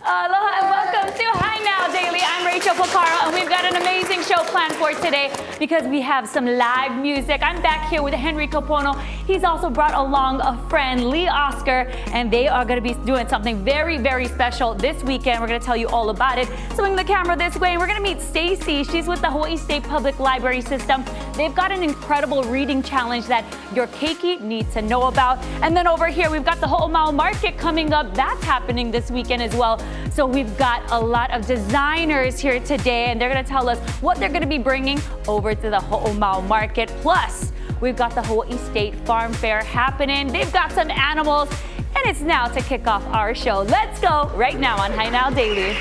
Aloha and welcome to Hi Now Daily. I'm Rachel Pocaro and we've got an amazing show planned for today because we have some live music. I'm back here with Henry Kapono. He's also brought along a friend, Lee Oscar, and they are going to be doing something very, very special this weekend. We're going to tell you all about it. Swing the camera this way and we're going to meet Stacy. She's with the Hawaii State Public Library System. They've got an incredible reading challenge that your keiki needs to know about. And then over here, we've got the Ho'omau Market coming up. That's happening this weekend as well. So we've got a lot of designers here today, and they're going to tell us what they're going to be bringing over to the Ho'omau Market. Plus, we've got the Hawaii State Farm Fair happening. They've got some animals, and it's now to kick off our show. Let's go right now on Hi Now Daily.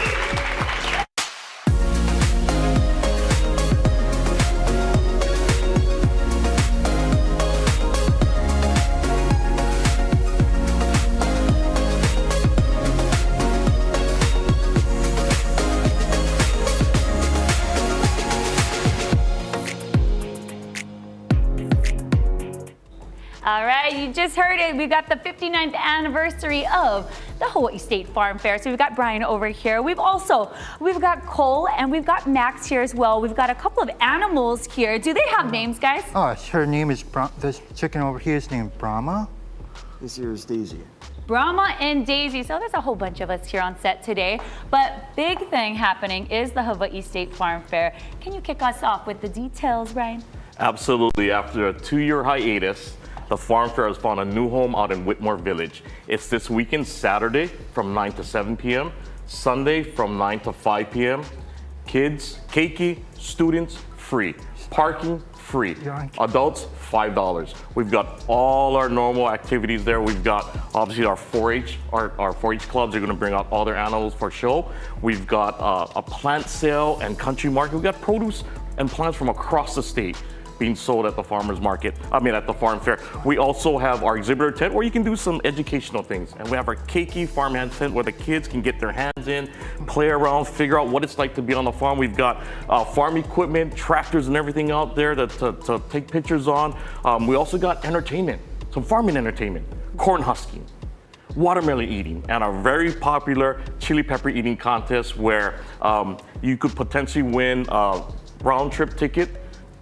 All right, you just heard it. We've got the 59th anniversary of the Hawaii State Farm Fair. So we've got Brian over here. We've got Cole and we've got Max here as well. We've got a couple of animals here. Do they have names, guys? Oh, her name is, this chicken over here is named Brahma. This here is Daisy. Brahma and Daisy. So there's a whole bunch of us here on set today. But big thing happening is the Hawaii State Farm Fair. Can you kick us off with the details, Brian? Absolutely. After a 2-year hiatus, the Farm Fair has found a new home out in Whitmore Village. It's this weekend, Saturday from 9 to 7 p.m., Sunday from 9 to 5 p.m. Kids, keiki, students, free. Parking, free. Adults, $5. We've got all our normal activities there. We've got obviously our 4-H, our 4-H clubs are going to bring out all their animals for show. We've got a plant sale and country market. We've got produce and plants from across the state being sold at the farmer's market, at the farm fair. We also have our exhibitor tent where you can do some educational things. And we have our keiki farmhand tent where the kids can get their hands in, play around, figure out what it's like to be on the farm. We've got farm equipment, tractors and everything out there to take pictures on. We also got entertainment, some farming entertainment, corn husking, watermelon eating, and a very popular chili pepper eating contest where you could potentially win a round trip ticket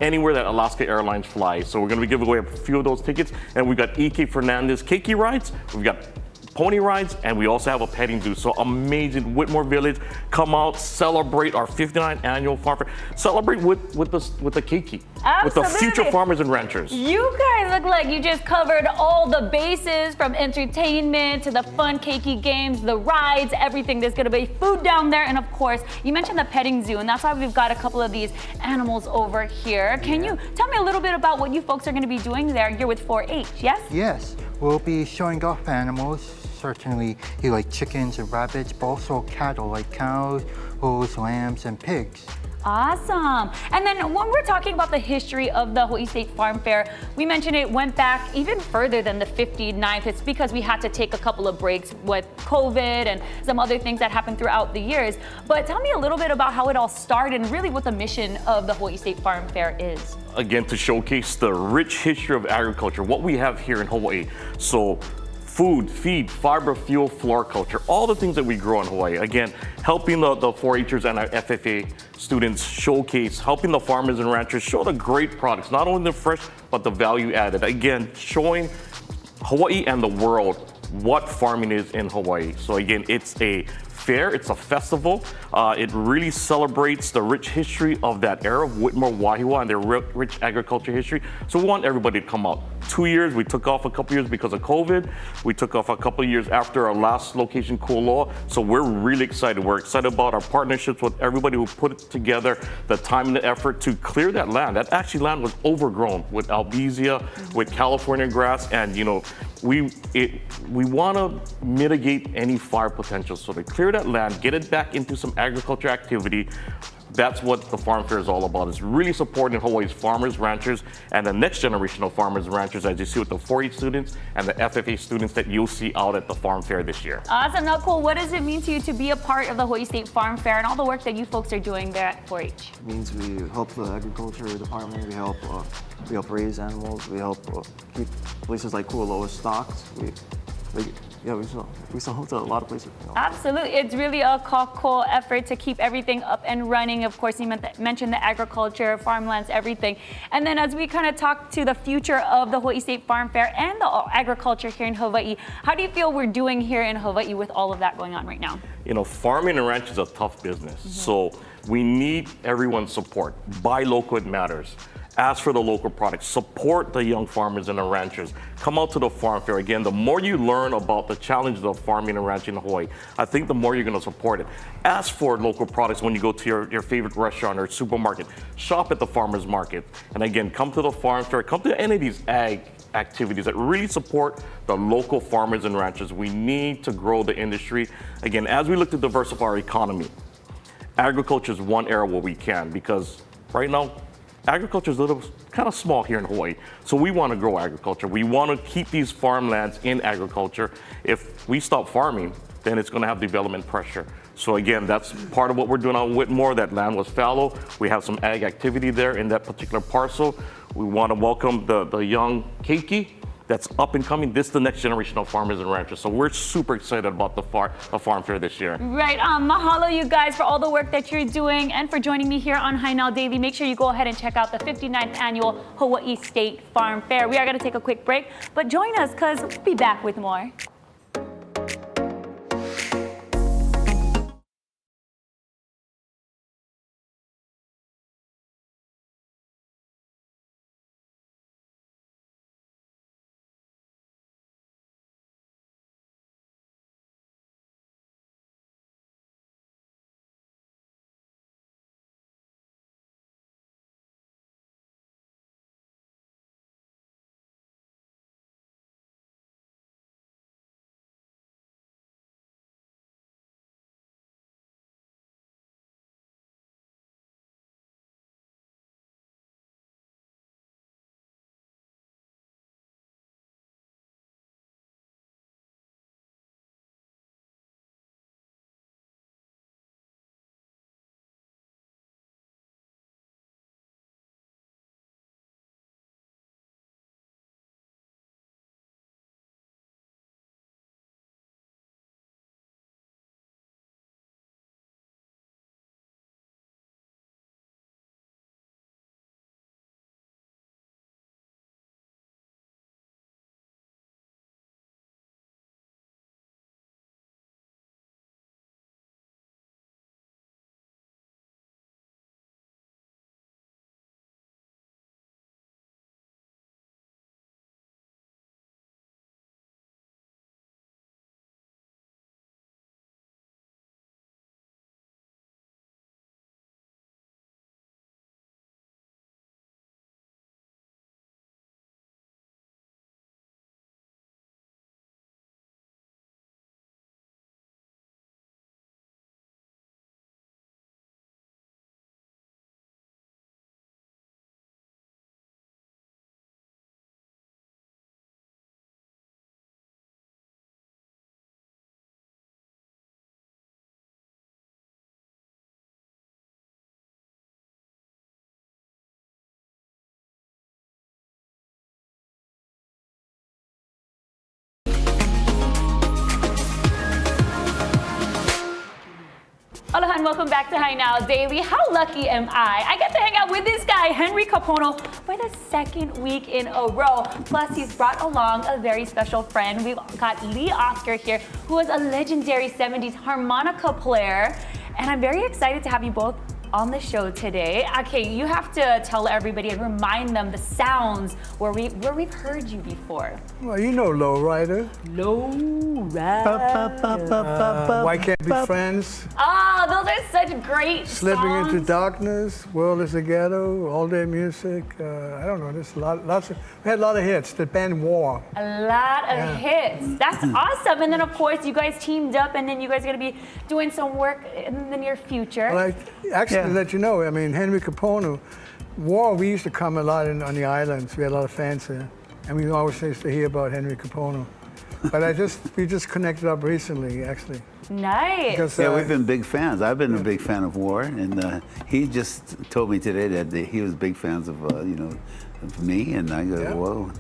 anywhere that Alaska Airlines flies. So we're going to be giving away a few of those tickets. And we've got E.K. Fernandez keiki rides, we've got pony rides, and we also have a petting zoo. So amazing. Whitmore Village, come out, celebrate our 59th annual farm fair. Celebrate with the keiki, with the future farmers and ranchers. You guys look like you just covered all the bases, from entertainment to the fun keiki games, the rides, everything. There's gonna be food down there, and of course, you mentioned the petting zoo, and that's why we've got a couple of these animals over here. Can you tell me a little bit about what you folks are gonna be doing there? You're with 4-H, yes? Yes, we'll be showing off animals. Certainly, you like chickens and rabbits, but also cattle like cows, bulls, lambs, and pigs. Awesome. And then when we're talking about the history of the Hawaii State Farm Fair, we mentioned it went back even further than the 59th. It's because we had to take a couple of breaks with COVID and some other things that happened throughout the years. But tell me a little bit about how it all started and really what the mission of the Hawaii State Farm Fair is. Again, to showcase the rich history of agriculture, what we have here in Hawaii. So food, feed, fiber, fuel, floriculture, all the things that we grow in Hawaii. Again, helping the 4-Hers and our FFA students showcase, helping the farmers and ranchers show the great products, not only the fresh, but the value added. Again, showing Hawaii and the world what farming is in Hawaii. So again, it's a fair, it's a festival. It really celebrates the rich history of that era of Whitmore Wahiawa and their rich agriculture history. So we want everybody to come out. 2 years, we took off a couple years because of COVID. We took off a couple of years after our last location, Kualoa. So we're really excited. We're excited about our partnerships with everybody who put together the time and the effort to clear that land. That actually land was overgrown with albizia, with California grass, and we want to mitigate any fire potential. So to clear that land, get it back into some agriculture activity. That's what the Farm Fair is all about. It's really supporting Hawaii's farmers, ranchers, and the next generation of farmers and ranchers, as you see with the 4-H students and the FFA students that you'll see out at the Farm Fair this year. Awesome. Now, Cole, what does it mean to you to be a part of the Hawaii State Farm Fair and all the work that you folks are doing there at 4-H? It means we help the agriculture department. We help raise animals. We help keep places like Kualoa stocked. We Yeah, we sell to a lot of places. Absolutely. It's really a cool effort to keep everything up and running. Of course, you mentioned the agriculture, farmlands, everything. And then as we kind of talk to the future of the Hawaii State Farm Fair and the agriculture here in Hawaii, how do you feel we're doing here in Hawaii with all of that going on right now? You know, farming and ranch is a tough business. So we need everyone's support. Buy local, it matters. Ask for the local products. Support the young farmers and the ranchers. Come out to the farm fair. Again, the more you learn about the challenges of farming and ranching in Hawaii, I think the more you're going to support it. Ask for local products when you go to your favorite restaurant or supermarket. Shop at the farmers market. And again, come to the farm fair. Come to any of these ag activities that really support the local farmers and ranchers. We need to grow the industry. Again, as we look to diversify our economy, agriculture is one area where we can, because right now, agriculture is a little kind of small here in Hawaii. So we want to grow agriculture. We want to keep these farmlands in agriculture. If we stop farming, then it's going to have development pressure. So again, that's part of what we're doing on Whitmore. That land was fallow. We have some ag activity there in that particular parcel. We want to welcome the young keiki that's up and coming. This is the next generation of farmers and ranchers. So we're super excited about the farm fair this year. Right. Mahalo, you guys, for all the work that you're doing and for joining me here on High Now Daily. Make sure you go ahead and check out the 59th Annual Hawaii State Farm Fair. We are going to take a quick break, but join us because we'll be back with more. Aloha and welcome back to High Now Daily. How lucky am I get to hang out with this guy, Henry Kapono, for the second week in a row. Plus, he's brought along a very special friend. We've got Lee Oscar here, who is a legendary 70s harmonica player. And I'm very excited to have you both on the show today. Okay, you have to tell everybody and remind them the sounds where we've heard you before. Well, you know Lowrider. Why Can't Be Friends? Ah, those are such great Slipping songs. Into Darkness, World is a Ghetto, All Day Music. I don't know, there's we had a lot of hits. The band War. A lot of hits. That's awesome. And then, of course, you guys teamed up, and then you guys are going to be doing some work in the near future. Well, to let you know, I mean, Henry Kapono, War, we used to come a lot on the islands. We had a lot of fans there. And we always used to hear about Henry Kapono. But we just connected up recently, actually. Nice. Because, Yeah, we've been big fans. I've been a big fan of War, and he just told me today that he was big fans of, of me, and I go, whoa.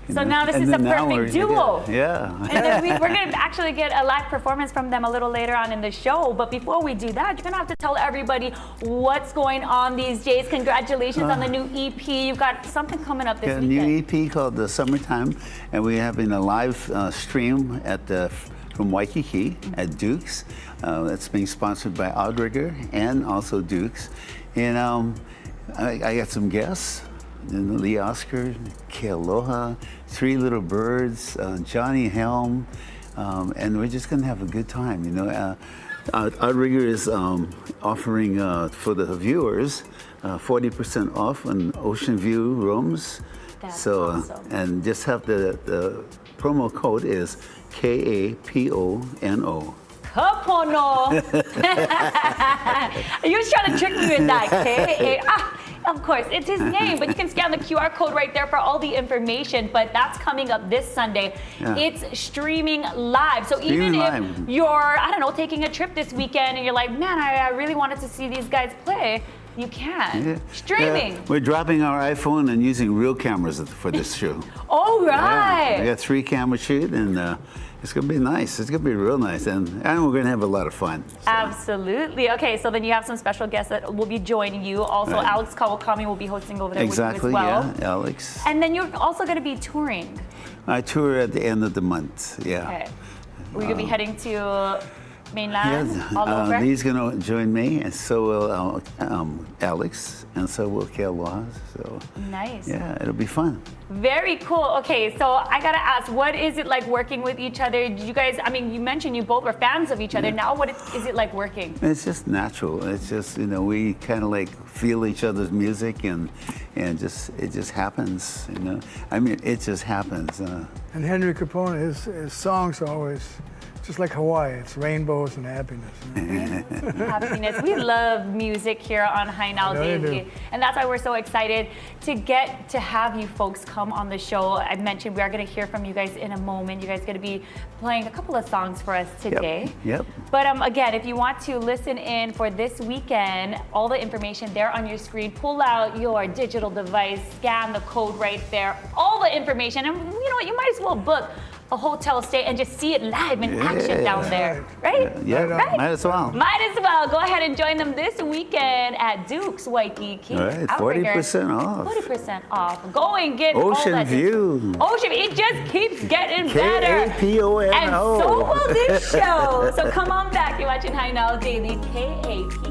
you So know. now this And is a then now perfect we're- duo. Yeah. And then we're going to actually get a live performance from them a little later on in the show. But before we do that, you're going to have to tell everybody what's going on these days. Congratulations on the new EP. You've got something coming up this Got a weekend. new EP called The Summertime, and we're having a live stream at from Waikiki at Duke's. That's being sponsored by Outrigger and also Duke's. And I got some guests. Lee Oscar, Kealoha, Three Little Birds, Johnny Helm, and we're just gonna have a good time, you know. Outrigger is offering for the viewers 40% off on Ocean View rooms. That's so, awesome. and just have the promo code is KAPONO. Kapono. You was trying to trick me with that, of course, it's his name, but you can scan the QR code right there for all the information. But that's coming up this Sunday. Yeah. It's streaming live. So Streaming even if live. you're, I don't know, taking a trip this weekend and you're like, man, I really wanted to see these guys play, you can. Yeah. Streaming. We're dropping our iPhone and using real cameras for this show. All right. Yeah, we got 3 camera shoot, and it's gonna be nice. It's gonna be real nice, and we're gonna have a lot of fun. So. Absolutely. Okay, so then you have some special guests that will be joining you. Also, Right. Alex Kawakami will be hosting over there Exactly. with you as well. Yeah, Alex. And then you're also going to be touring. I tour at the end of the month. Yeah. Okay. We're going to be heading to mainland, Yeah, all over. Lee's gonna join me, and so will Alex, and so will Kealoha. So Nice. yeah, it'll be fun. Very cool. Okay, so I got to ask, what is it like working with each other? Did you guys, I mean, you mentioned you both were fans of each other. Now, what is it like working? It's just natural. It's just, you know, we kind of like feel each other's music, and it just happens. You know, I mean, it just happens. And Henry Capone, his songs are always just like Hawaii. It's rainbows and happiness. You know? Happiness. We love music here on High Now I know you Daily. do. And that's why we're so excited to get to have you folks come on the show. I mentioned we are going to hear from you guys in a moment. You guys are going to be playing a couple of songs for us today. Yep. But again, if you want to listen in for this weekend, all the information there on your screen, pull out your digital device, scan the code right there, all the information. And you know what, you might as well book a hotel stay and just see it live in action down there, right? Yeah, Right? might as well. Might as well. Go ahead and join them this weekend at Duke's Waikiki. All right, Outrigger. 40% off. 40% off. Go and get all Ocean that. View. Ocean View. It just keeps getting better. KAPONO. And so will this show. So come on back. You're watching High Now Daily. KAP.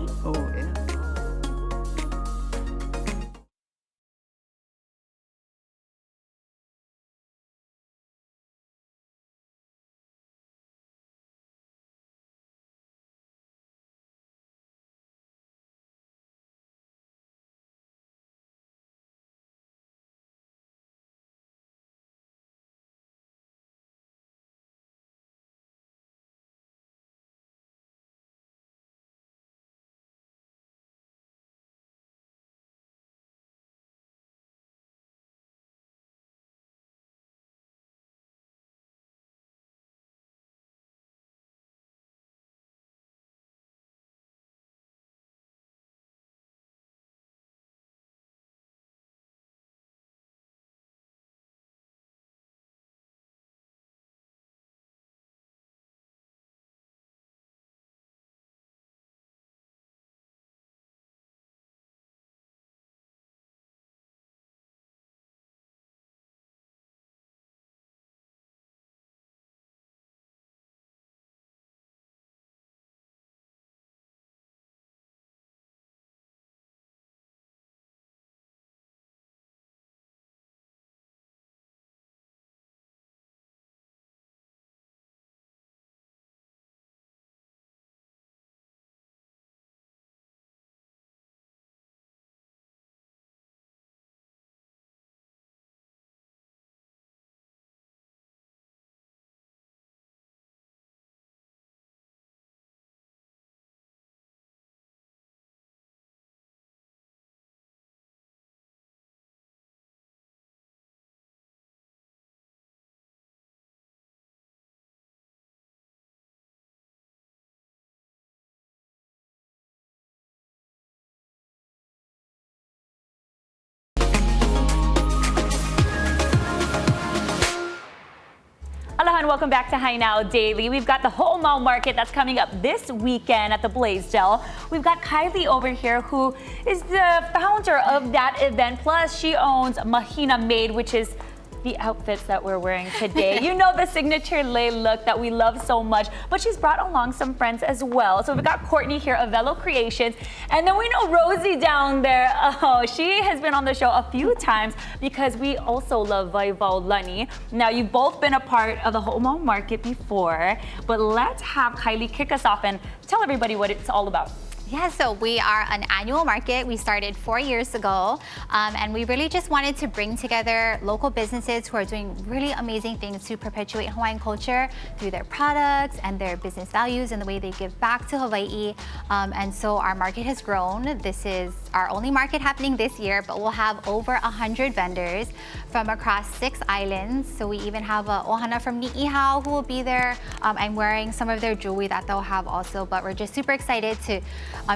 everyone, welcome back to High Now Daily. We've got the Whole Mall Market that's coming up this weekend at the Blaisdell. We've got Kylie over here, who is the founder of that event. Plus, she owns Mahina Made, which is the outfits that we're wearing today. You know, the signature lei look that we love so much, but she's brought along some friends as well. So we've got Courtney here of Velo Creations, and then we know Rosie down there. Oh, she has been on the show a few times because we also love Vaivao Lani. Now, you've both been a part of the Whole Mall Market before, but let's have Kylie kick us off and tell everybody what it's all about. Yeah, so we are an annual market. We started 4 years ago, and we really just wanted to bring together local businesses who are doing really amazing things to perpetuate Hawaiian culture through their products and their business values and the way they give back to Hawaii. And so our market has grown. This is our only market happening this year, but we'll have over 100 vendors from across 6 islands. So we even have a Ohana from Ni'ihau who will be there. I'm wearing some of their jewelry that they'll have also, but we're just super excited to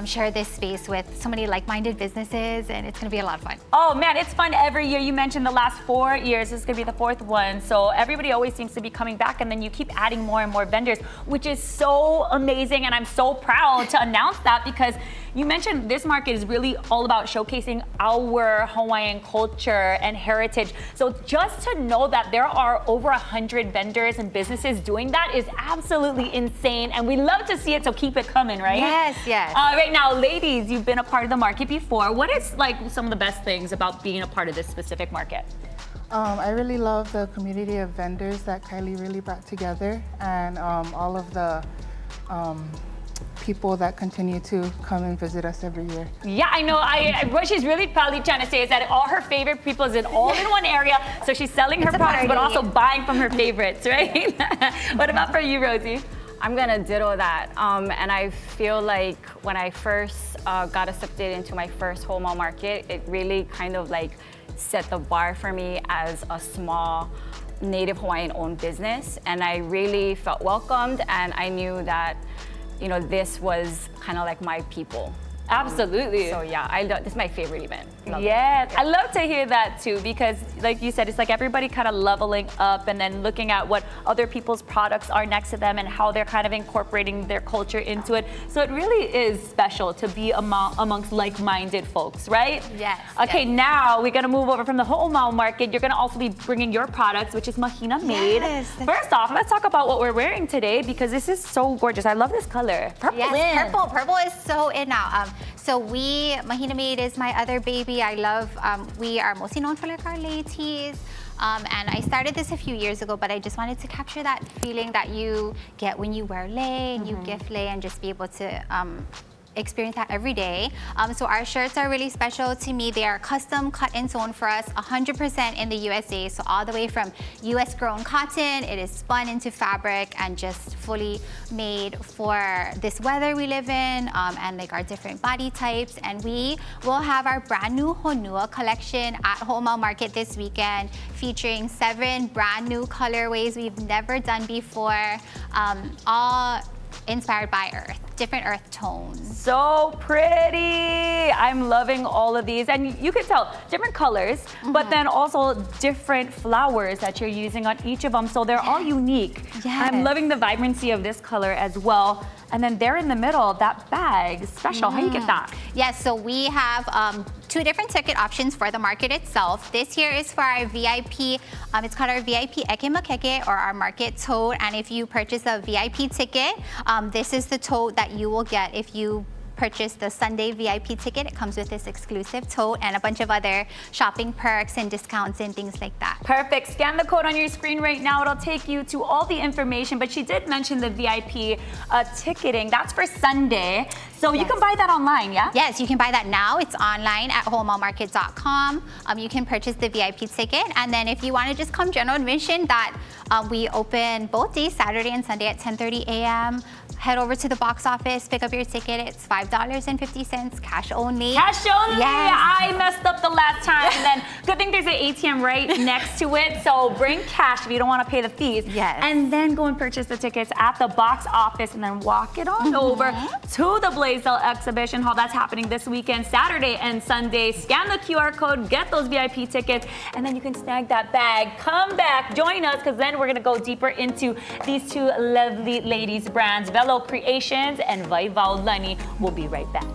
share this space with so many like-minded businesses, and it's going to be a lot of fun. Oh man, it's fun every year. You mentioned the last 4 years. This is going to be the 4th one. So everybody always seems to be coming back, and then you keep adding more and more vendors, which is so amazing. And I'm so proud to announce that because you mentioned this market is really all about showcasing our Hawaiian culture and heritage. So just to know that there are over 100 vendors and businesses doing that is absolutely insane. And we love to see it, so keep it coming, right? Yes, yes. Right now, ladies, you've been a part of the market before. What is like some of the best things about being a part of this specific market? I really love the community of vendors that Kylie really brought together, and all of the people that continue to come and visit us every year. Yeah, I know. What she's really proudly trying to say is that all her favorite people is in all in one area, so she's selling her products, but also buying from her favorites, right? What about for you, Rosie? I'm gonna ditto that. And I feel like when I first got accepted into my first Whole Mall Market, it really kind of like set the bar for me as a small Native Hawaiian owned business. And I really felt welcomed, and I knew that, you know, this was kind of like my people. Absolutely. So yeah, this is my favorite event. Love Yes, it. I love to hear that too, because like you said, it's like everybody kind of leveling up and then looking at what other people's products are next to them and how they're kind of incorporating their culture into it. So it really is special to be amongst like-minded folks, right? Yes. Okay, yes. now we're gonna move over from the Whole Mall Market. You're gonna also be bringing your products, which is Mahina Made. Yes. First off, let's talk about what we're wearing today, because this is so gorgeous. I love this color. Purple Yes, in. purple. Purple is so in now. So Mahina Made is my other baby. I love, we are mostly known for like our lei teas. And I started this a few years ago, but I just wanted to capture that feeling that you get when you wear lei and you gift lei, and just be able to experience that every day. So our shirts are really special to me. They are custom cut and sewn for us, 100% in the USA. So all the way from US grown cotton, it is spun into fabric and just fully made for this weather we live in, and like our different body types. And we will have our brand new Honua collection at Whole Mall Market this weekend, featuring 7 brand new colorways we've never done before, all inspired by earth, different earth tones. So pretty. I'm loving all of these. And you can tell different colors, but then also different flowers that you're using on each of them. So they're all unique. Yes. I'm loving the vibrancy of this color as well. And then there in the middle, that bag, special. How do you get that? Yes, so we have 2 different ticket options for the market itself. This here is for our VIP, it's called our VIP Eke Makeke, or our market tote. And if you purchase a VIP ticket, this is the tote that you will get if you purchase the Sunday VIP ticket. It comes with this exclusive tote and a bunch of other shopping perks and discounts and things like that. Perfect. Scan the code on your screen right now. It'll take you to all the information, but she did mention the VIP ticketing. That's for Sunday. So you can buy that online, yeah? Yes, you can buy that now. It's online at wholemallmarket.com. You can purchase the VIP ticket. And then if you want to just come general admission, that we open both days, Saturday and Sunday at 10:30 a.m. head over to the box office, pick up your ticket. It's $5.50, cash only. Cash only. Yes. I messed up the last time, and then good thing there's an ATM right next to it. So bring cash if you don't want to pay the fees. Yes. And then go and purchase the tickets at the box office, and then walk it on over to the Blaisdell Exhibition Hall. That's happening this weekend, Saturday and Sunday. Scan the QR code, get those VIP tickets, and then you can snag that bag. Come back, join us, because then we're gonna go deeper into these two lovely ladies' brands, Velo Creations and Vaivao Lani. We'll be right back.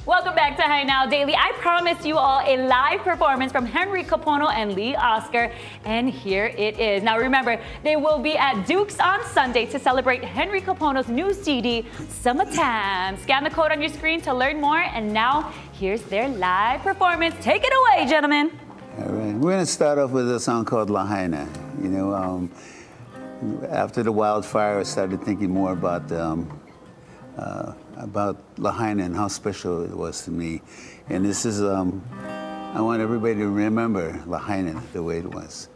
Welcome back to Hi Now Daily. I promised you all a live performance from Henry Capono and Lee Oscar, and here it is. Now remember, they will be at Duke's on Sunday to celebrate Henry Capono's new CD, Summertime. Scan the code on your screen to learn more, and now here's their live performance. Take it away, gentlemen. All right, we're gonna start off with a song called Lahaina. You know, after the wildfire, I started thinking more about Lahaina and how special it was to me. And this is, I want everybody to remember Lahaina the way it was.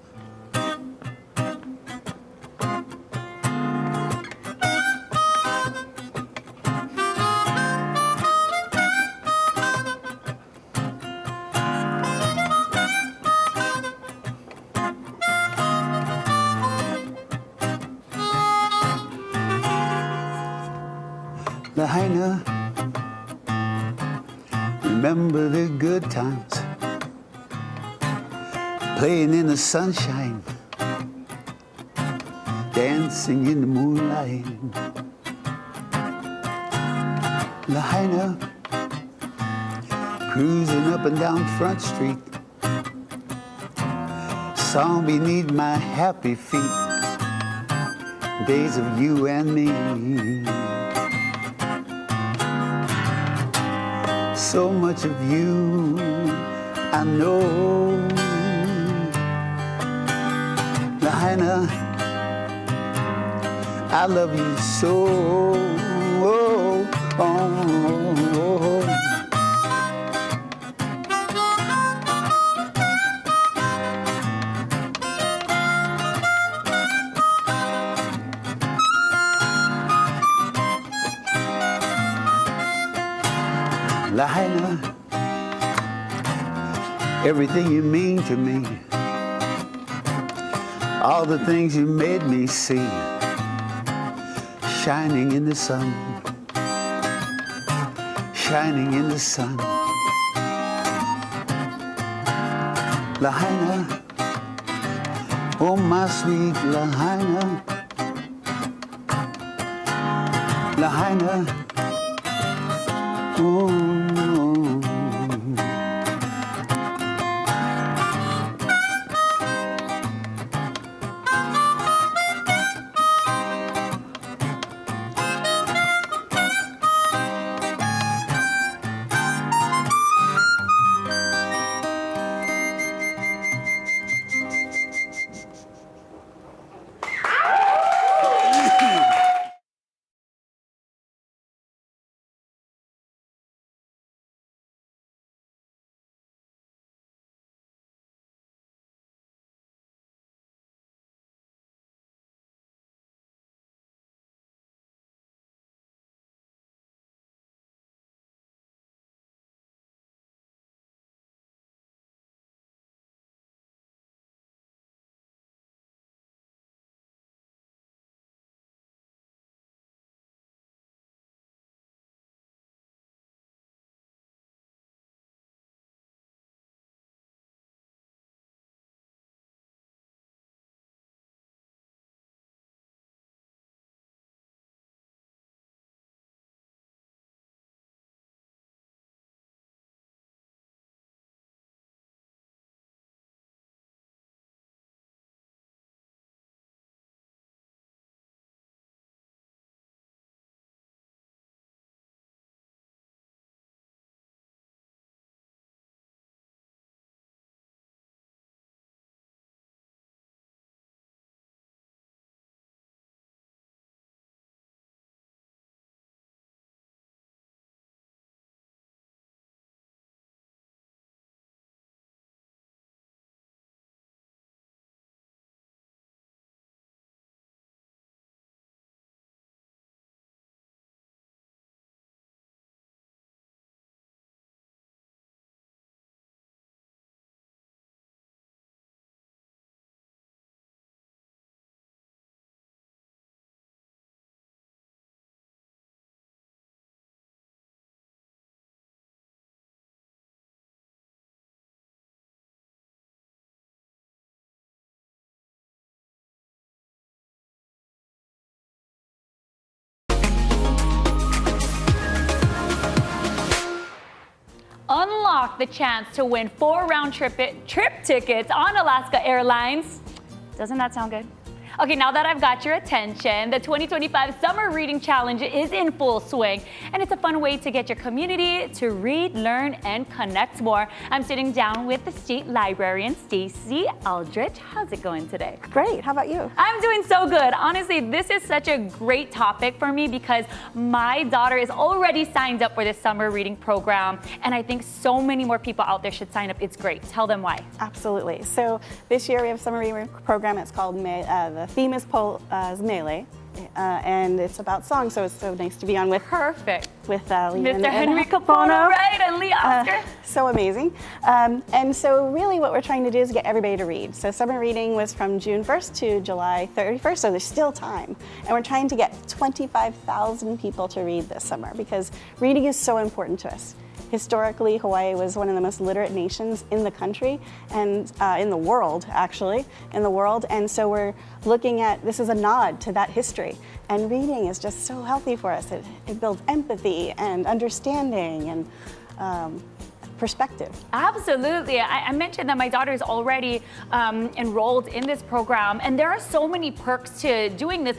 Lahaina, remember the good times, playing in the sunshine, dancing in the moonlight. Lahaina, cruising up and down Front Street, song beneath my happy feet, days of you and me. So much of you I know. Lahaina, I love you so. Lahaina, everything you mean to me, all the things you made me see, shining in the sun, shining in the sun. Lahaina, oh my sweet Lahaina, Lahaina, oh. Unlock the chance to win 4 round-trip tickets on Alaska Airlines. Doesn't that sound good? Okay, now that I've got your attention, the 2025 Summer Reading Challenge is in full swing, and it's a fun way to get your community to read, learn, and connect more. I'm sitting down with the State Librarian, Stacey Aldrich. How's it going today? Great, how about you? I'm doing so good. Honestly, this is such a great topic for me because my daughter is already signed up for this summer reading program, and I think so many more people out there should sign up. It's great. Tell them why. Absolutely. So this year we have a summer reading program. It's called the theme is Mele, and it's about song. So it's so nice to be on with Perfect. With Leah Mr. Henry Capono, right, and Leah Oscar. So amazing. And so really what we're trying to do is get everybody to read. So summer reading was from June 1st to July 31st, so there's still time. And we're trying to get 25,000 people to read this summer because reading is so important to us. Historically, Hawaii was one of the most literate nations in the country and in the world, actually, And so we're looking at, this is a nod to that history. And reading is just so healthy for us. It builds empathy and understanding and perspective. Absolutely. I mentioned that my daughter is already enrolled in this program, and there are so many perks to doing this.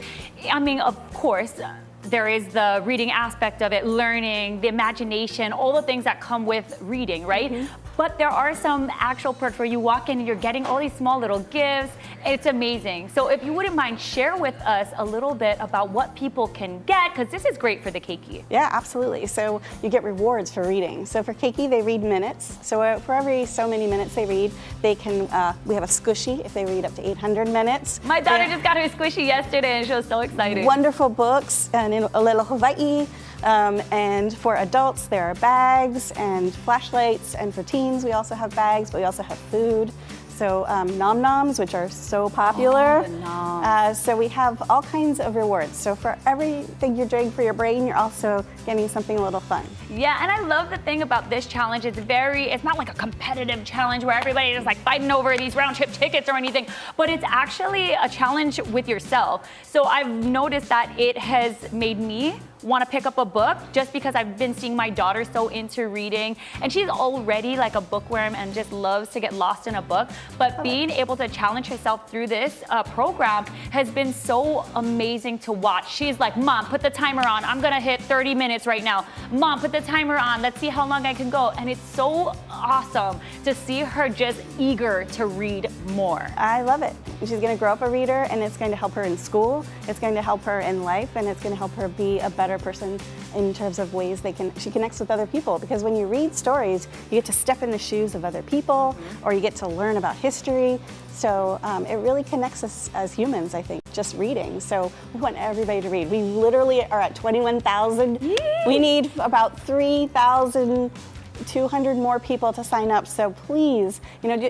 I mean, of course, there is the reading aspect of it, learning, the imagination, all the things that come with reading, right? Mm-hmm. But there are some actual perks where you walk in and you're getting all these small little gifts. It's amazing. So if you wouldn't mind, share with us a little bit about what people can get, because this is great for the keiki. Yeah, absolutely. So you get rewards for reading. So for keiki, they read minutes. So for every so many minutes they read, they can, we have a squishy if they read up to 800 minutes. My daughter just got her squishy yesterday and she was so excited. Wonderful books, and in Olelo Hawaii, And for adults, there are bags and flashlights, and for teens, we also have bags, but we also have food. So nom noms, which are so popular. Oh, the noms. So we have all kinds of rewards. So for everything you're doing for your brain, you're also getting something a little fun. Yeah, and I love the thing about this challenge. It's not like a competitive challenge where everybody is like fighting over these round trip tickets or anything, but it's actually a challenge with yourself. So I've noticed that it has made me want to pick up a book just because I've been seeing my daughter so into reading, and she's already like a bookworm and just loves to get lost in a book. But being able to challenge herself through this program has been so amazing to watch. She's like, Mom, put the timer on. I'm gonna hit 30 minutes right now. Mom, put the timer on. Let's see how long I can go. And it's so awesome to see her just eager to read more. I love it. She's going to grow up a reader, and it's going to help her in school, it's going to help her in life, and it's going to help her be a better person in terms of ways she connects with other people. Because when you read stories, you get to step in the shoes of other people, or you get to learn about history. So it really connects us as humans, I think, just reading. So we want everybody to read. We literally are at 21,000. We need about 3,200 more people to sign up. So please,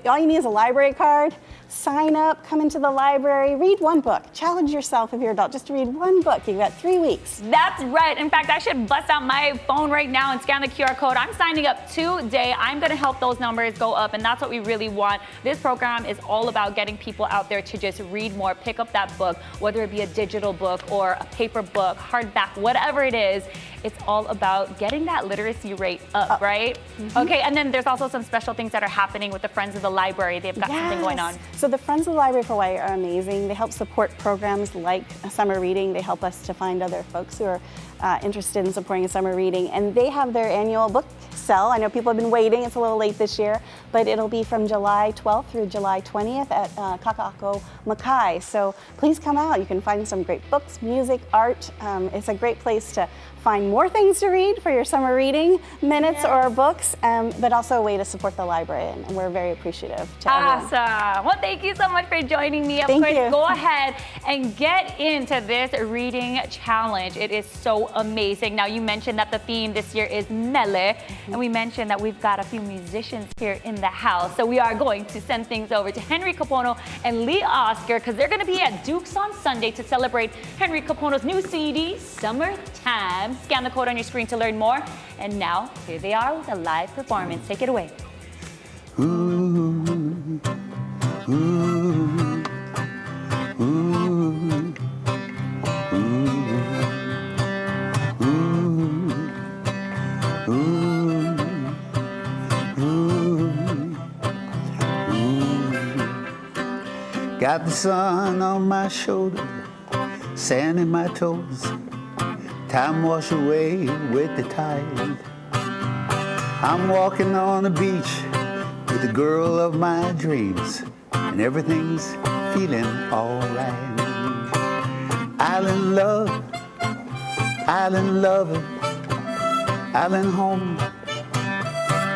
all you need is a library card. Sign up, come into the library, read one book. Challenge yourself if you're an adult just to read one book. You've got 3 weeks. That's right. In fact, I should bust out my phone right now and scan the QR code. I'm signing up today. I'm going to help those numbers go up, and that's what we really want. This program is all about getting people out there to just read more, pick up that book, whether it be a digital book or a paper book, hardback, whatever it is. It's all about getting that literacy rate up, right? Okay, and then there's also some special things that are happening with the Friends of the Library. They've got something going on. So the Friends of the Library for Hawaii are amazing. They help support programs like summer reading. They help us to find other folks who are interested in supporting summer reading. And they have their annual book sell. I know people have been waiting. It's a little late this year, but it'll be from July 12th through July 20th at Kaka'ako Makai. So please come out. You can find some great books, music, art. It's a great place to find more things to read for your summer reading minutes or books, but also a way to support the library, and we're very appreciative to everyone. Awesome. Well, thank you so much for joining me. Of Thank course, you. go ahead and get into this reading challenge. It is so amazing. Now, you mentioned that the theme this year is mele, and we mentioned that we've got a few musicians here in the house. So we are going to send things over to Henry Kapono and Lee Oscar, because they're going to be at Duke's on Sunday to celebrate Henry Kapono's new CD, Summertime. Scan the code on your screen to learn more. And now, here they are with a live performance. Take it away. Got the sun on my shoulder, sand in my toes, time wash away with the tide. I'm walking on the beach with the girl of my dreams, and everything's feeling alright. Island love, island lover, island home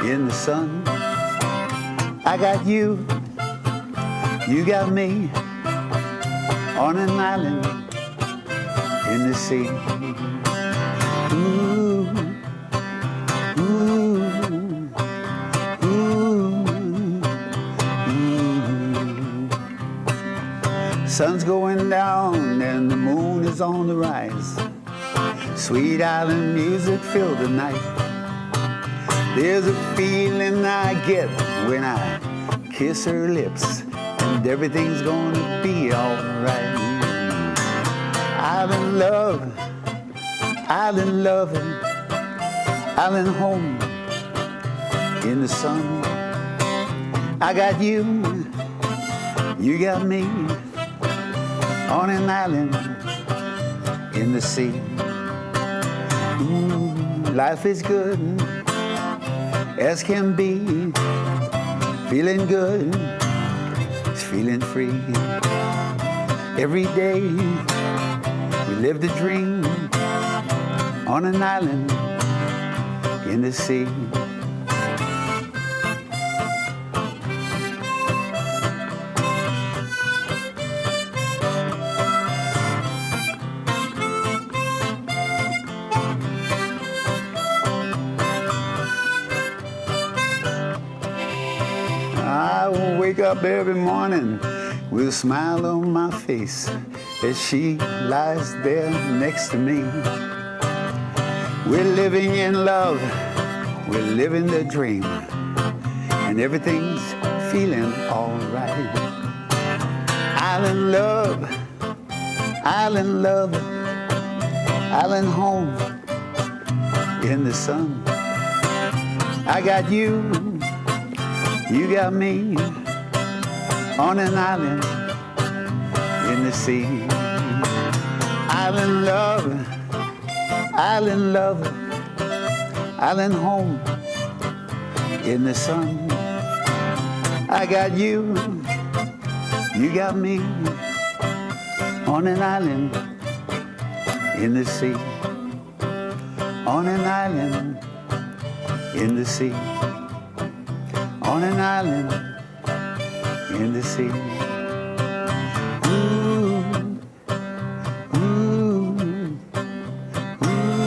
in the sun. I got you, you got me on an island in the sea. Ooh, ooh, ooh, ooh. Sun's going down and the moon is on the rise. Sweet island music fill the night. There's a feeling I get when I kiss her lips, and everything's gonna be alright. Island love, island loving, island home in the sun. I got you, you got me on an island in the sea. Life is good as can be, feeling good, feeling free. Every day we live the dream on an island in the sea. up every morning with a smile on my face as she lies there next to me. We're living in love, we're living the dream, and everything's feeling alright. Island love, island love, island home in the sun. I got you, you got me on an island in the sea. Island love, island love, island home in the sun. I got you, you got me on an island in the sea. On an island in the sea. On an island in the sea. Ooh, ooh, ooh,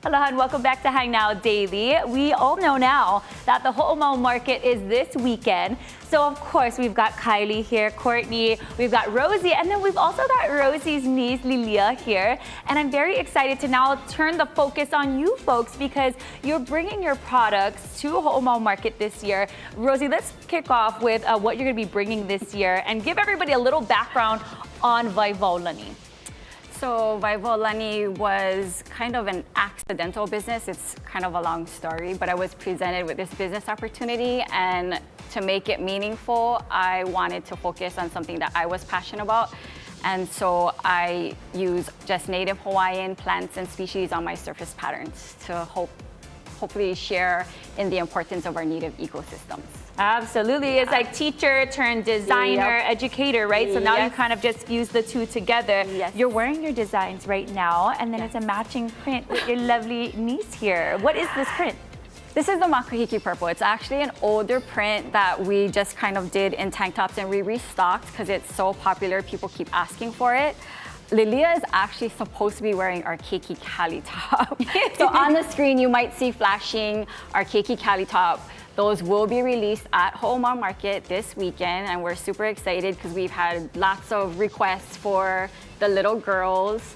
Aloha and welcome back to Hang Now Daily. We all know now that the Ho'omau market is this weekend. So of course we've got Kylie here, Courtney, we've got Rosie, and then we've also got Rosie's niece Lilia here. And I'm very excited to now turn the focus on you folks because you're bringing your products to Ho'omau market this year. Rosie, let's kick off with what you're going to be bringing this year and give everybody a little background on Vaivaulani. So Vaivaulani was kind of an accidental business. It's kind of a long story, but I was presented with this business opportunity, and to make it meaningful, I wanted to focus on something that I was passionate about. And so I use just native Hawaiian plants and species on my surface patterns to hopefully share in the importance of our native ecosystems. Absolutely. It's like teacher turned designer, educator, right? So now you kind of just fuse the two together. Yes. You're wearing your designs right now, and then it's a matching print with your lovely niece here. What is this print? This is the Makuhiki Purple. It's actually an older print that we just kind of did in tank tops and we restocked because it's so popular. People keep asking for it. Lilia is actually supposed to be wearing our Keiki Cali top. So on the screen, you might see flashing our Keiki Cali top. Those will be released at Ho'omau Market this weekend, and we're super excited because we've had lots of requests for the little girls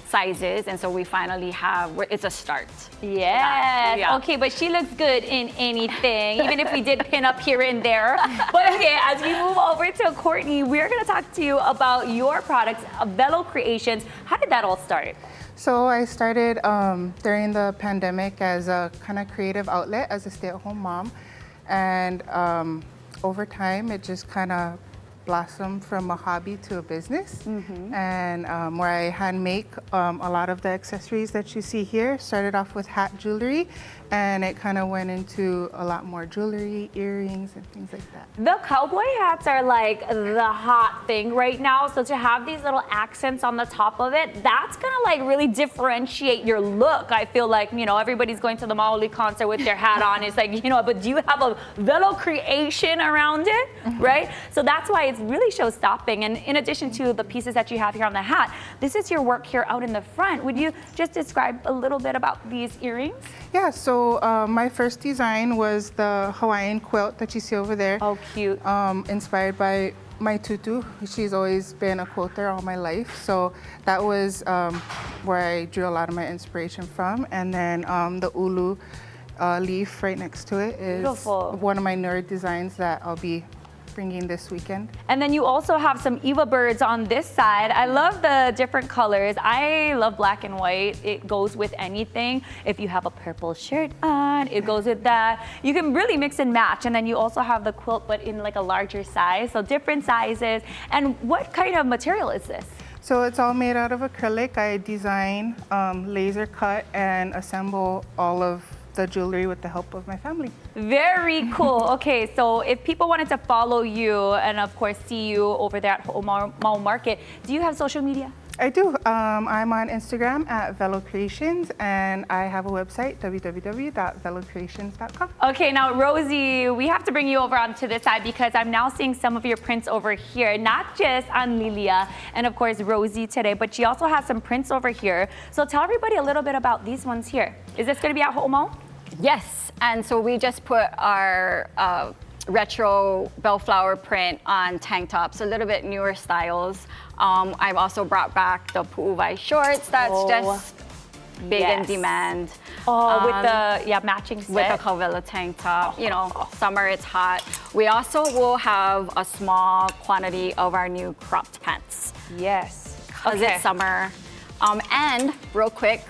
sizes, and so we finally have, it's a start. Yes. Yeah. Okay, but she looks good in anything, even if we did pin up here and there. But okay, as we move over to Courtney, we're going to talk to you about your products, Velo Creations. How did that all start? So I started during the pandemic as a kind of creative outlet as a stay-at-home mom, and over time it just kind of blossomed from a hobby to a business. And where I hand make a lot of the accessories that you see here. Started off with hat jewelry, and it kind of went into a lot more jewelry, earrings, and things like that. The cowboy hats are like the hot thing right now. So to have these little accents on the top of it, that's gonna like really differentiate your look. I feel like, you know, everybody's going to the Maoli concert with their hat on. It's like, you know, but do you have a Velo creation around it, right? So that's why it's really show-stopping. And in addition to the pieces that you have here on the hat, this is your work here out in the front. Would you just describe a little bit about these earrings? Yeah, so my first design was the Hawaiian quilt that you see over there. Oh, cute. Inspired by my tutu. She's always been a quilter all my life. So that was where I drew a lot of my inspiration from. And then the ulu leaf right next to it is Beautiful. one of my newer designs that I'll be bringing this weekend. And then you also have some Eva birds on this side. I love the different colors. I love black and white. It goes with anything. If you have a purple shirt on, it goes with that. You can really mix and match. And then you also have the quilt, but in like a larger size. So different sizes. And what kind of material is this? So it's all made out of acrylic. I design, laser cut, and assemble all of the jewelry with the help of my family. Very cool. Okay, so if people wanted to follow you and of course see you over there at Ho'omau Market, do you have social media? I do. I'm on Instagram at Velo Creations, and I have a website, www.velocreations.com. Okay, now Rosie, we have to bring you over onto this side because I'm now seeing some of your prints over here, not just on Lilia and of course Rosie today, but she also has some prints over here. So tell everybody a little bit about these ones here. Is this going to be at Ho'omau? Yes, and so we just put our retro bellflower print on tank tops, a little bit newer styles. I've also brought back the pu'uvai shorts that's just big in demand. Oh, with the matching set. With the Calvilla tank top. You know, summer it's hot. We also will have a small quantity of our new cropped pants. Yes. Because it's summer. And real quick,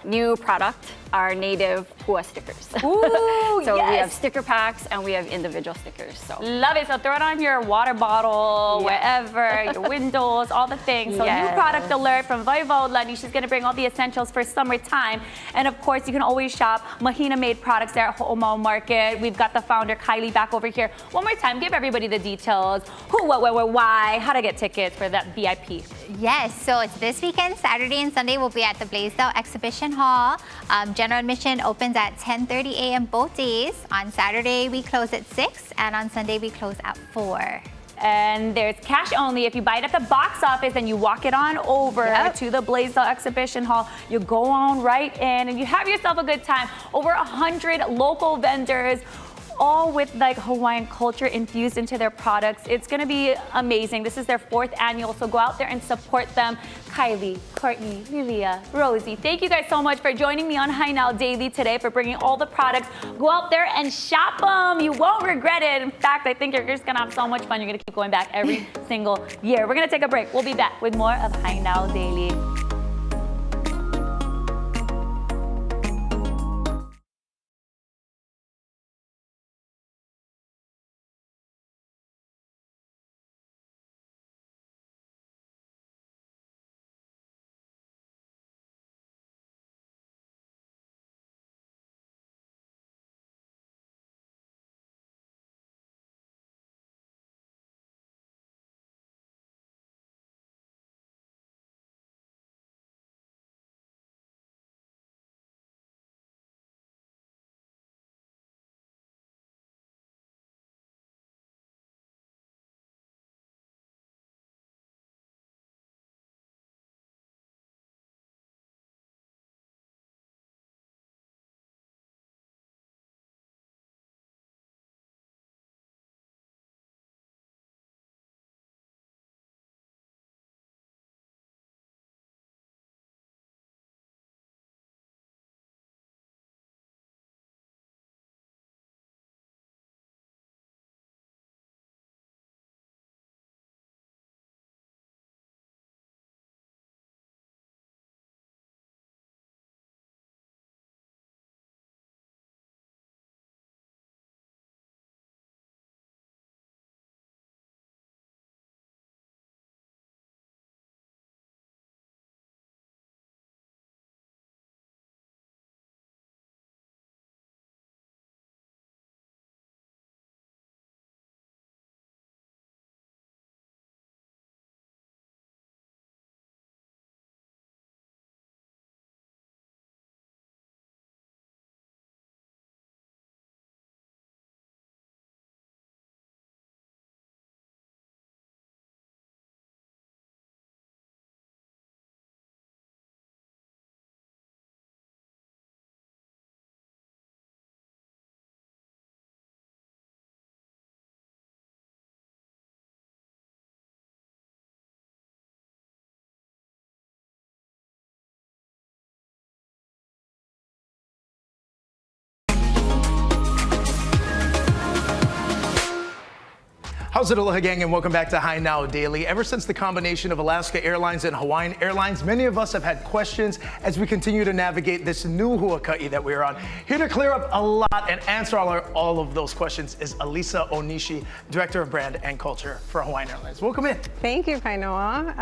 new product, our native pua stickers. Ooh, so yes. we have sticker packs and we have individual stickers. So love it. So throw it on your water bottle, wherever, your windows, all the things. So new product alert from Voivoda. She's going to bring all the essentials for summertime. And of course, you can always shop Mahina-made products there at Ho'omau Market. We've got the founder, Kylie, back over here. One more time, give everybody the details. Who, what, where, why, how to get tickets for that VIP. Yes, so it's this weekend, Saturday and Sunday. We'll be at the Blaisdell Exhibition Hall. General admission opens at 10:30 a.m. both days. On Saturday, we close at 6, and on Sunday, we close at 4. And there's cash only. If you buy it at the box office and you walk it on over to the Blaisdell Exhibition Hall, you go on right in and you have yourself a good time. Over 100 local vendors, all with like Hawaiian culture infused into their products. It's gonna be amazing. This is their 4th annual, so go out there and support them. Kylie, Courtney, Lilia, Rosie, thank you guys so much for joining me on Hi Now Daily today, for bringing all the products. Go out there and shop them. You won't regret it. In fact, I think you're just gonna have so much fun. You're gonna keep going back every single year. We're gonna take a break. We'll be back with more of Hi Now Daily. How's it, Aloha Gang, and welcome back to High Now Daily. Ever since the combination of Alaska Airlines and Hawaiian Airlines, many of us have had questions as we continue to navigate this new huaka'i that we're on. Here to clear up a lot and answer all of those questions is Elisa Onishi, Director of Brand and Culture for Hawaiian Airlines. Welcome in. Thank you, Kainoa.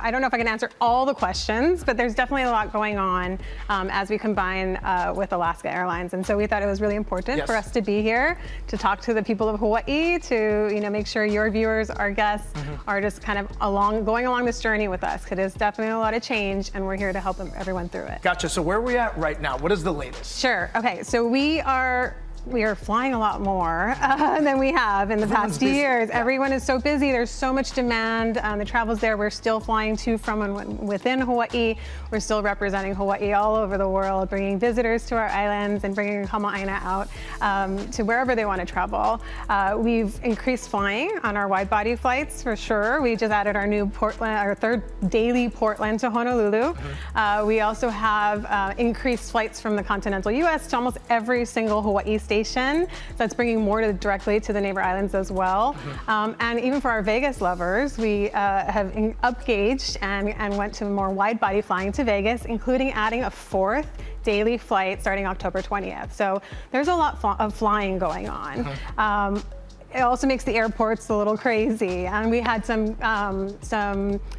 I don't know if I can answer all the questions, but there's definitely a lot going on as we combine with Alaska Airlines. And so we thought it was really important for us to be here to talk to the people of Hawaii, to make sure your viewers, our guests, are just kind of going along this journey with us. It is definitely a lot of change, and we're here to help everyone through it. Gotcha. So where are we at right now? What is the latest? Sure. Okay. So we are flying a lot more than we have in the past few years. Yeah. Everyone is so busy. There's so much demand. The travel's there. We're still flying to, from, and within Hawaii. We're still representing Hawaii all over the world, bringing visitors to our islands and bringing Kama'aina out to wherever they want to travel. We've increased flying on our wide-body flights for sure. We just added our new our third daily Portland to Honolulu. We also have increased flights from the continental U.S. to almost every single Hawaii station. So that's bringing more directly to the neighbor islands as well. And even for our Vegas lovers, we have upgauged and went to more wide-body flying to Vegas, including adding a fourth daily flight starting October 20th. So there's a lot of flying going on. It also makes the airports a little crazy, and we had some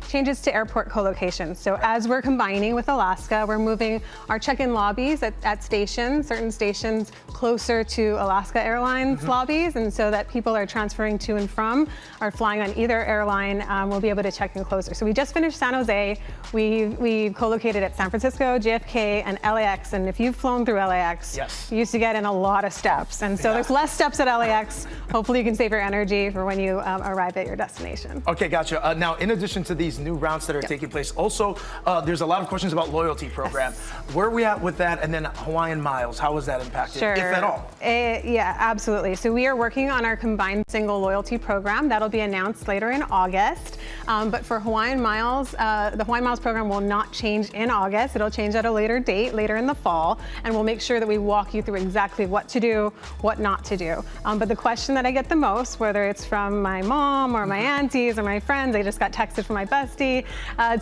changes to airport co-locations. So as we're combining with Alaska, we're moving our check-in lobbies at stations, certain stations closer to Alaska Airlines lobbies, and so that people are transferring to and from are flying on either airline will be able to check in closer. So we just finished San Jose. We co-located at San Francisco, JFK, and LAX. And if you've flown through LAX, you used to get in a lot of steps, and so there's less steps at LAX. Hopefully you can save your energy for when you arrive at your destination. Okay, gotcha. Now, in addition to these new routes that are taking place, also there's a lot of questions about loyalty program. Where are we at with that? And then Hawaiian Miles, how is that impacted, if at all? Yeah, absolutely. So we are working on our combined single loyalty program. That'll be announced later in August. But for Hawaiian Miles, the Hawaiian Miles program will not change in August. It'll change at a later date, later in the fall, and we'll make sure that we walk you through exactly what to do, what not to do. But the question that I get the most, whether it's from my mom or my aunties or my friends, I just got texted from my bestie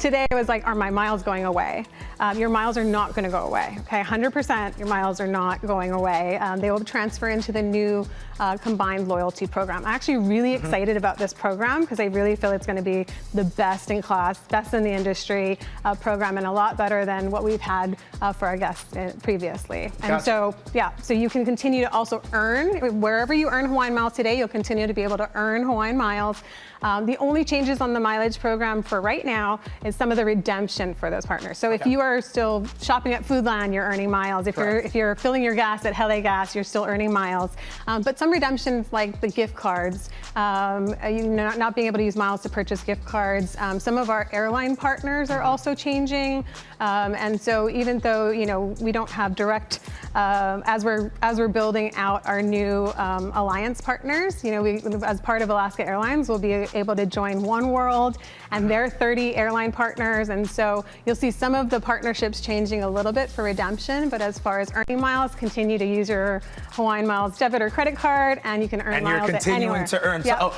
today, was like, are my miles going away? Your miles are not going to go away. Okay, 100% your miles are not going away. They will transfer into the new combined loyalty program. I'm actually really excited about this program because I really feel it's going to be the best in class, best in the industry program, and a lot better than what we've had for our guests previously. And so you can continue to also earn, wherever you earn Hawaiian Miles today, you'll continue to be able to earn Hawaiian Miles. The only changes on the mileage program for right now is some of the redemption for those partners. So if you are still shopping at Foodland, you're earning miles. If you're filling your gas at Hele Gas, you're still earning miles. But some redemptions, like the gift cards, not being able to use miles to purchase gift cards. Some of our airline partners are also changing. And so even though we don't have direct, as we're building out our new alliance partners, we, as part of Alaska Airlines, will be able to join One World and their 30 airline partners. And so you'll see some of the partnerships changing a little bit for redemption, but as far as earning miles, continue to use your Hawaiian Miles debit or credit card, and you can earn miles you're continuing anywhere. to earn. So,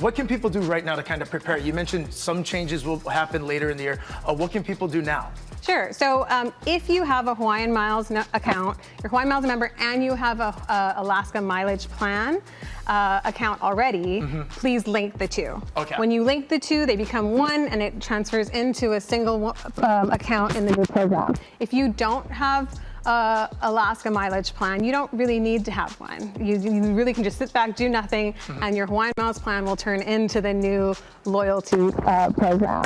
what can people do right now to kind of prepare? You mentioned some changes will happen later in the year. What can people do now? Sure. So if you have a Hawaiian Miles account, you're a Hawaiian Miles member, and you have a Alaska Mileage Plan account already, please link the two. Okay. When you link the two, they become one, and it transfers into a single account in the new program. If you don't have Alaska Mileage Plan, you don't really need to have one. You really can just sit back, do nothing, and your Hawaiian Miles Plan will turn into the new loyalty program.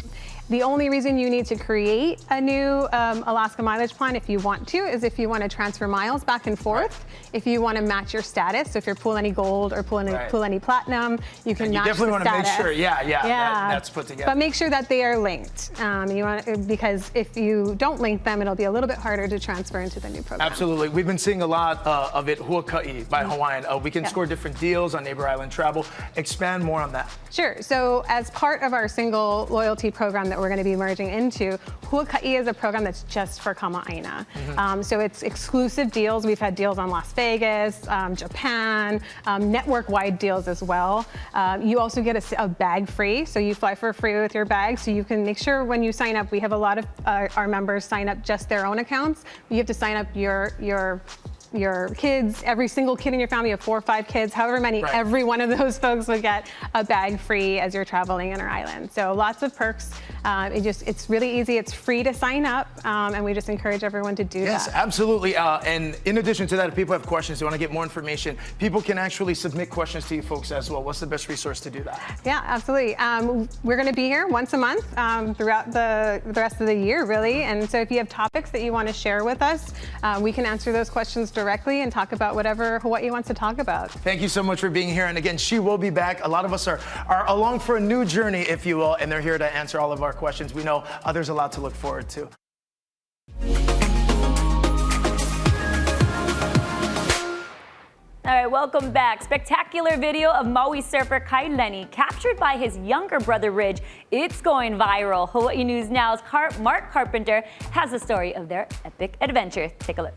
The only reason you need to create a new Alaska Mileage Plan, if you want to, is if you want to transfer miles back and forth. If you want to match your status, so if you're Pool Any Gold or Pool Any Platinum, you can match the status. You definitely want to make sure, that's put together. But make sure that they are linked. Because if you don't link them, it'll be a little bit harder to transfer into the the new program. Absolutely. We've been seeing a lot of it, Huaka'i by Hawaiian. We can score different deals on Neighbor Island travel. Expand more on that. Sure. So as part of our single loyalty program that we're going to be merging into, Huaka'i is a program that's just for Kama'aina. So it's exclusive deals. We've had deals on Las Vegas, Japan, network-wide deals as well. You also get a bag free, so you fly for free with your bag. So you can make sure when you sign up, we have a lot of our members sign up just their own accounts. You have to sign up your kids, every single kid in your family, you have 4 or 5 kids, however many, every one of those folks would get a bag free as you're traveling in our island. So lots of perks. It's really easy. It's free to sign up, and we just encourage everyone to do that. Yes, absolutely. And in addition to that, if people have questions, they want to get more information, people can actually submit questions to you folks as well. What's the best resource to do that? Yeah, absolutely. We're going to be here once a month throughout the rest of the year, really. And so if you have topics that you want to share with us, we can answer those questions directly and talk about whatever Hawaii wants to talk about. Thank you so much for being here. And again, she will be back. A lot of us are along for a new journey, if you will, and they're here to answer all of our questions. We know there's a lot to look forward to. All right, welcome back. Spectacular video of Maui surfer Kaileni captured by his younger brother Ridge. It's going viral. Hawaii News Now's Mark Carpenter has the story of their epic adventure. Take a look.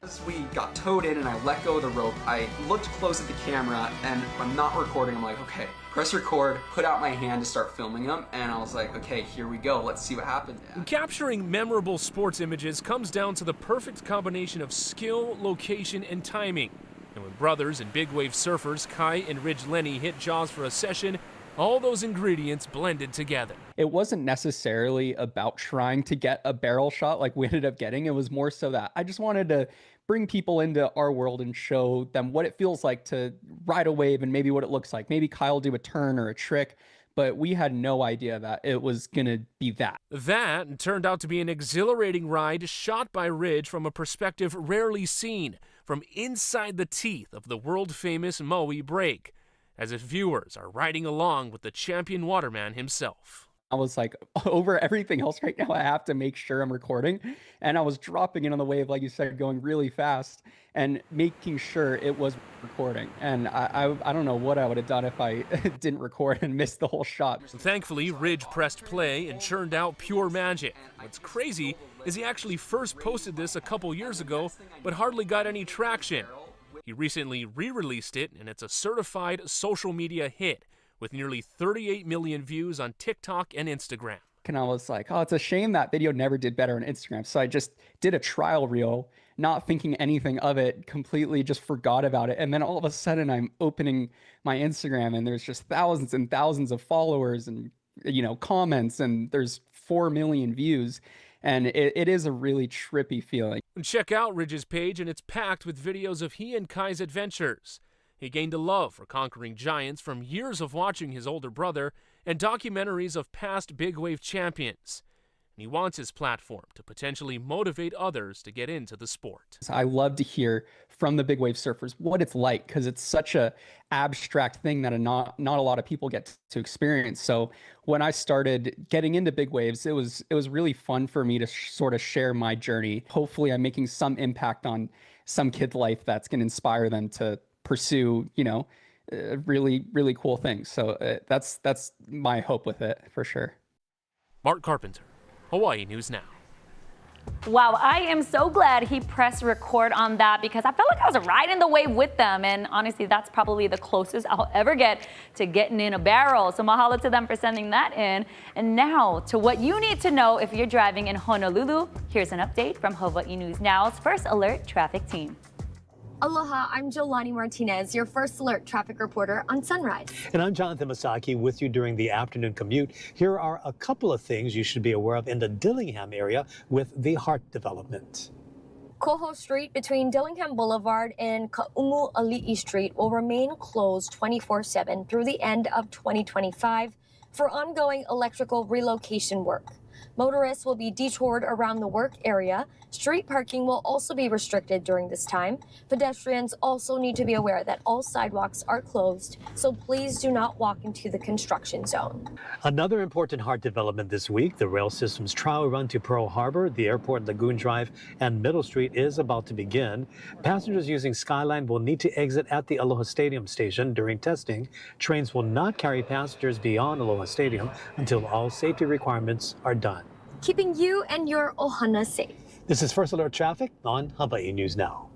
As we got towed in and I let go of the rope, I looked close at the camera and I'm not recording. I'm like, okay, press record, put out my hand to start filming them, and I was like, okay, here we go. Let's see what happens. Capturing memorable sports images comes down to the perfect combination of skill, location, and timing. And when brothers and big wave surfers Kai and Ridge Lenny hit Jaws for a session, all those ingredients blended together. It wasn't necessarily about trying to get a barrel shot like we ended up getting. It was more so that I just wanted to bring people into our world and show them what it feels like to ride a wave and maybe what it looks like. Maybe Kyle do a turn or a trick, but we had no idea that it was going to be that. That turned out to be an exhilarating ride shot by Ridge from a perspective rarely seen, from inside the teeth of the world-famous Maui break, as if viewers are riding along with the champion waterman himself. I was like, over everything else right now, I have to make sure I'm recording. And I was dropping in on the wave, like you said, going really fast and making sure it was recording. And I don't know what I would have done if I didn't record and missed the whole shot. Thankfully, Ridge pressed play and churned out pure magic. What's crazy is he actually first posted this a couple years ago, but hardly got any traction. He recently re-released it, and it's a certified social media hit, with nearly 38 million views on TikTok and Instagram. And I was like, oh, it's a shame that video never did better on Instagram. So I just did a trial reel, not thinking anything of it, completely just forgot about it. And then all of a sudden I'm opening my Instagram and there's just thousands and thousands of followers and, comments, and there's 4 million views. And it is a really trippy feeling. Check out Ridge's page, and it's packed with videos of he and Kai's adventures. He gained a love for conquering giants from years of watching his older brother and documentaries of past big wave champions. And he wants his platform to potentially motivate others to get into the sport. I love to hear from the big wave surfers what it's like, because it's such a abstract thing that not a lot of people get to experience. So when I started getting into big waves, it was really fun for me to sort of share my journey. Hopefully I'm making some impact on some kid's life that's going to inspire them to pursue, really, really cool things. So that's my hope with it, for sure. Mark Carpenter, Hawaii News Now. Wow, I am so glad he pressed record on that, because I felt like I was riding the wave with them. And honestly, that's probably the closest I'll ever get to getting in a barrel. So mahalo to them for sending that in. And now to what you need to know if you're driving in Honolulu. Here's an update from Hawaii News Now's First Alert traffic team. Aloha, I'm Jolani Martinez, your First Alert traffic reporter on Sunrise. And I'm Jonathan Masaki with you during the afternoon commute. Here are a couple of things you should be aware of in the Dillingham area with the Hart development. Koho Street between Dillingham Boulevard and Ka'umuali'i Street will remain closed 24/7 through the end of 2025 for ongoing electrical relocation work. Motorists will be detoured around the work area. Street parking will also be restricted during this time. Pedestrians also need to be aware that all sidewalks are closed, so please do not walk into the construction zone. Another important HART development this week, the rail system's trial run to Pearl Harbor, the airport, Lagoon Drive, and Middle Street is about to begin. Passengers using Skyline will need to exit at the Aloha Stadium station during testing. Trains will not carry passengers beyond Aloha Stadium until all safety requirements are done. Keeping you and your ohana safe. This is First Alert Traffic on Hawaii News Now.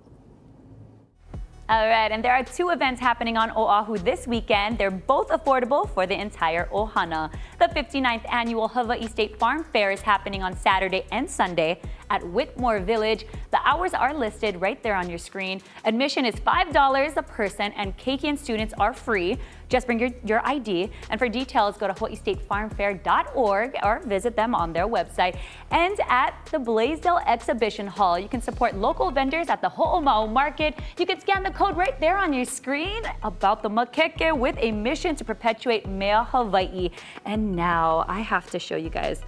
All right, and there are two events happening on Oahu this weekend. They're both affordable for the entire ohana. The 59th annual Hawaii State Farm Fair is happening on Saturday and Sunday at Whitmore Village. The hours are listed right there on your screen. Admission is $5 a person, and Keikian students are free. Just bring your ID. And for details, go to hawaiistatefarmfair.org or visit them on their website. And at the Blaisdell Exhibition Hall, you can support local vendors at the Ho'omau Market. You can scan the code right there on your screen about the makeke with a mission to perpetuate Mea Hawaii. And now I have to show you guys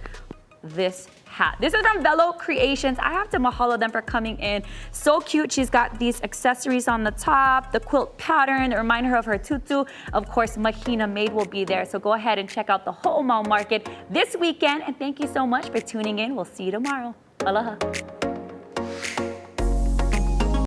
this hat. This is from Velo Creations. I have to mahalo them for coming in. So cute. She's got these accessories on the top, the quilt pattern to remind her of her tutu. Of course, Mahina Maid will be there. So go ahead and check out the Ho'omau Market this weekend. And thank you so much for tuning in. We'll see you tomorrow. Aloha.